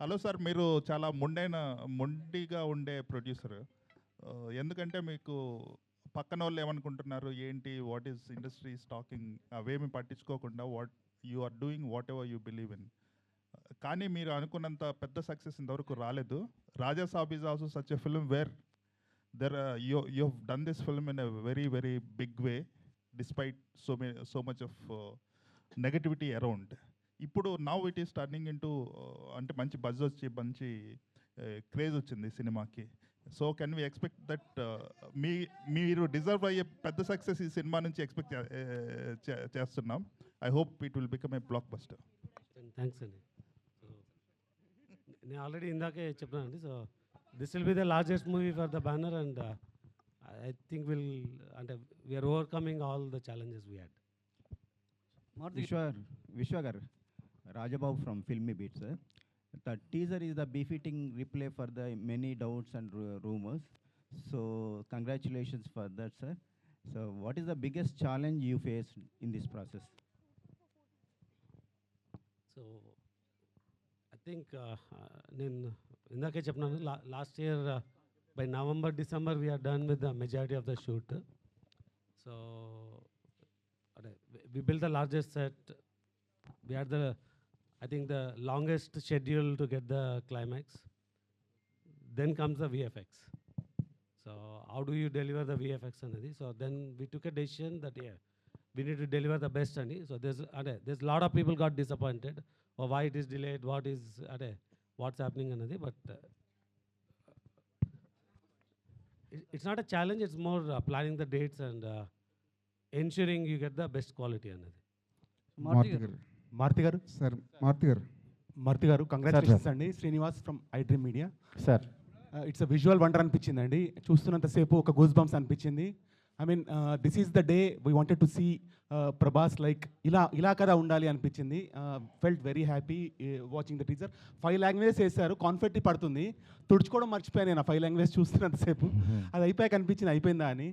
Hello sir, మీరు చాలా మొండిగా ఉండే ప్రొడ్యూసర్. ఎందుకంటే మీకు పక్కన వాళ్ళు ఏమనుకుంటున్నారు ఏంటి, వాట్ ఈస్ ఇండస్ట్రీ టాకింగ్, అవేమి పట్టించుకోకుండా you are doing whatever you believe in. కానీ మీరు అనుకున్నంత పెద్ద సక్సెస్ ఇంతవరకు రాలేదు. Raja Saab is also such a film where you have done this film in a very very big way despite so much of negativity around. ఇప్పుడు now it is turning into, అంటే మంచి buzz వచ్చి మంచి క్రేజ్ వచ్చింది సినిమాకి. So can we expect that మీరు deserve అయ్యే పెద్ద సక్సెస్ ఈ సినిమా నుంచి ఎక్స్పెక్ట్ చేస్తున్నాం. I hope it will become a blockbuster. Thanks అండి. సో నేను ఆల్రెడీ ఇందాకే చెప్పానండి. So this will be the largest movie for the banner and I think అంటే we're overcoming all the challenges we had. Vishwa garu, Rajababu from Filmy Beat, sir. The teaser is the befitting replay for the many doubts and rumors. So congratulations for that, sir. So what is the biggest challenge you faced in this process? So I think నేను ఇందాకే చెప్పినాను, last year by November December we're done with the majority of the shoot. So అదే we build the largest set. We had I think the longest schedule to get the climax. Then comes the VFX. So how do you deliver the VFX anadi? So then we took a decision that we need to deliver the best ani. So there's a lot of people got disappointed. Or why it is delayed? What's happening anadi? But it's not a challenge. It's more planning the dates and ensuring you get the best quality anadi. Maruthi గారు sir, Maruthi గారు congratulations అండి. Srinivas from I dream media. Sir it's a visual wonder అనిపించింది అండి. చూస్తున్నంతసేపు ఒక goose bumps అనిపించింది. I mean this is the day we wanted to see Prabhas like ఇలా కదా ఉండాలి అనిపించింది. Felt very happy watching the teaser. 5 languages వేశారు, కాన్ఫెట్టి పడుతుంది. తుడుచుకోవడం మర్చిపోయాను నేను ఆ 5 లాంగ్వేజ్ చూస్తున్నంతసేపు. అది అయిపోయాక అనిపించింది అయిపోయిందా అని.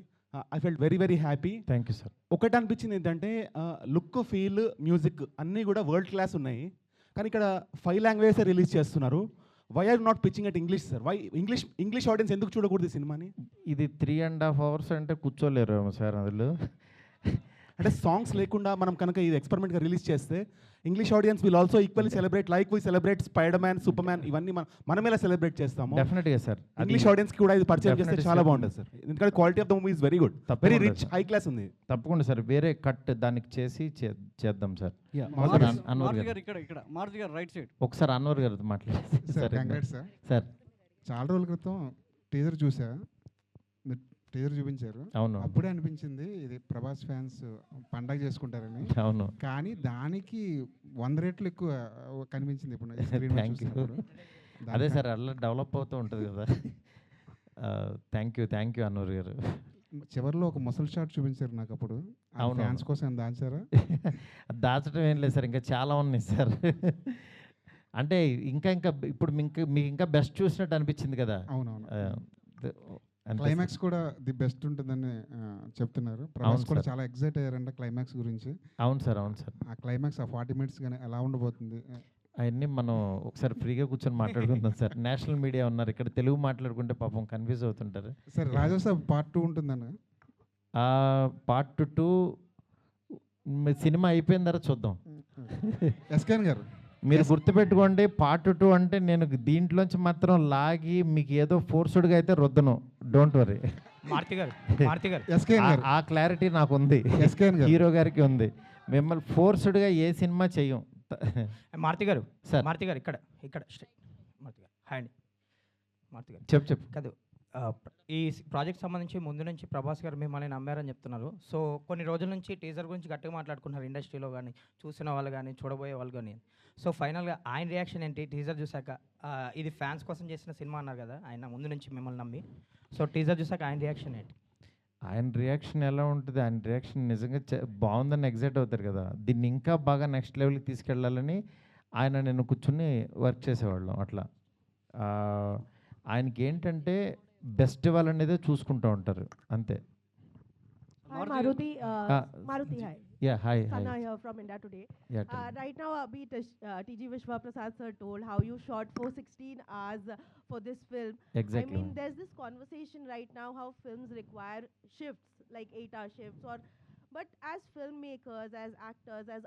I felt very very happy. Thank you sir. ఒకటి అనిపించింది ఏంటంటే లుక్, ఫీల్, మ్యూజిక్ అన్నీ కూడా వరల్డ్ క్లాస్ ఉన్నాయి. కానీ ఇక్కడ 5 లాంగ్వేజెస్ రిలీజ్ చేస్తున్నారు. Why are not pitching at English sir? Why English audience ఎందుకు చూడకూడదు ఈ సినిమాని? ఇది 3.5 hours అంటే కూర్చోలేరు సార్ అందులో. అంటే సాంగ్స్ లేకుండా మనం కనుక ఇది ఎక్స్పెరిమెంట్గా రిలీజ్ చేస్తే English audience will also equally celebrate like we celebrate spider man, super man, ఇవన్నీ మనం ఎలా సెలబ్రేట్ చేస్తాము. డెఫినెట్గా సార్, ఇంగ్లీష్ ఆడియన్స్కి కూడా ఇది పరిచయం చేస్తే చాలా బాగుంటుంది సార్. ఎందుకంటే quality of the movie is very good, very rich, high class ఉంది. తప్పకుండా సార్, వేరే కట్ దానికి చేసి చేద్దాం సార్. మారుతి గారు ఇక్కడ మారుతి గారు రైట్ సైడ్ ఒకసారి అన్వర్ గారితో మాట్లాడేది సార్. చాలా రోజుల క్రితం టీజర్ చూసా, మీరు టీజర్ చూపించారు. అవును, అప్పుడే అనిపించింది ఇది ప్రభాస్ ఫ్యాన్స్ పండగ చేసుకుంటారని. అవును, కానీ దానికి 100 రెట్లు ఎక్కువ కనిపించింది ఇప్పుడు థ్యాంక్ యూ. అదే సార్, అలా డెవలప్ అవుతూ ఉంటుంది కదా. థ్యాంక్ యూ అన్వర్ గారు. చివరిలో ఒక ముసలి షాట్ చూపించారు నాకు అప్పుడు. అవును, ఫ్యాన్స్ కోసం దాచారా? దాచడం ఏం లేదు సార్, ఇంకా చాలా ఉన్నాయి సార్. అంటే ఇంకా ఇప్పుడు మీకు ఇంకా బెస్ట్ చూసినట్టు అనిపించింది కదా. అవునవును, క్లైమాక్స్ కూడా ది బెస్ట్ ఉంటుందని చెప్తున్నారు. ప్రభాస్ కూడా చాలా ఎక్సైట్ అయ్యారంట క్లైమాక్స్ గురించి. అవును సార్, అవును సార్. ఆ క్లైమాక్స్ ఆ 40 minutes కానీ ఎలా ఉండబోతుంది అవన్నీ మనం ఒకసారి ఫ్రీగా కూర్చొని మాట్లాడుకుందాం సార్. నేషనల్ మీడియా ఉన్నారు ఇక్కడ, తెలుగు మాట్లాడుకుంటే పాపం కన్ఫ్యూజ్ అవుతుంటారు సార్. రాజాసాబ్ Part 2 ఉంటుందన్న. Part 2 సినిమా అయిపోయిన తర్వాత చూద్దాం. ఎస్కేన్ గారు మీరు గుర్తుపెట్టుకోండి, Part 2 అంటే నేను దీంట్లోంచి మాత్రం లాగి మీకు ఏదో ఫోర్స్డ్గా అయితే రుద్దను. Don't worry. ఆ క్లారిటీ నాకు ఉంది, హీరో గారికి ఉంది. మిమ్మల్ని ఫోర్స్డ్గా ఏ సినిమా చెయ్యం. మారుతి గారు సార్, మారుతి గారు ఇక్కడ మారుతి గారు హాయ్ అండి. మారుతి గారు చెప్పు కాదు, ఈ ప్రాజెక్ట్ సంబంధించి ముందు నుంచి ప్రభాస్ గారు మిమ్మల్ని నమ్మారని చెప్తున్నారు. సో కొన్ని రోజుల నుంచి టీజర్ గురించి గట్టిగా మాట్లాడుకున్నారు ఇండస్ట్రీలో కానీ, చూసిన వాళ్ళు కానీ, చూడబోయే వాళ్ళు కానీ. సో ఫైనల్గా ఆయన రియాక్షన్ ఏంటి టీజర్ చూసాక? ఇది ఫ్యాన్స్ కోసం చేసిన సినిమా అన్నారు కదా ఆయన ముందు నుంచి మిమ్మల్ని నమ్మి. సో టీజర్ చూసాక ఆయన రియాక్షన్ ఏంటి? ఆయన రియాక్షన్ ఎలా ఉంటుంది? ఆయన రియాక్షన్ నిజంగా బాగుందని ఎగ్జైట్ అవుతారు కదా. దీన్ని ఇంకా బాగా నెక్స్ట్ లెవెల్కి తీసుకెళ్ళాలని ఆయన నేను కూర్చుని వర్క్ చేసేవాళ్ళం. అట్లా ఆయనకి ఏంటంటే బెస్ట్ ఇవ్వాలనేదే చూసుకుంటూ ఉంటారు అంతే. Hi, Maruti. Maruti, hi. Yeah, hi. Sana here from India Today. Yeah, tell me. Right now, TG Vishwa Prasad sir told how you shot for 16 hours for this film. Exactly. I mean, there's this conversation right now how films require shifts, like 8-hour shifts, but as filmmakers, as actors, as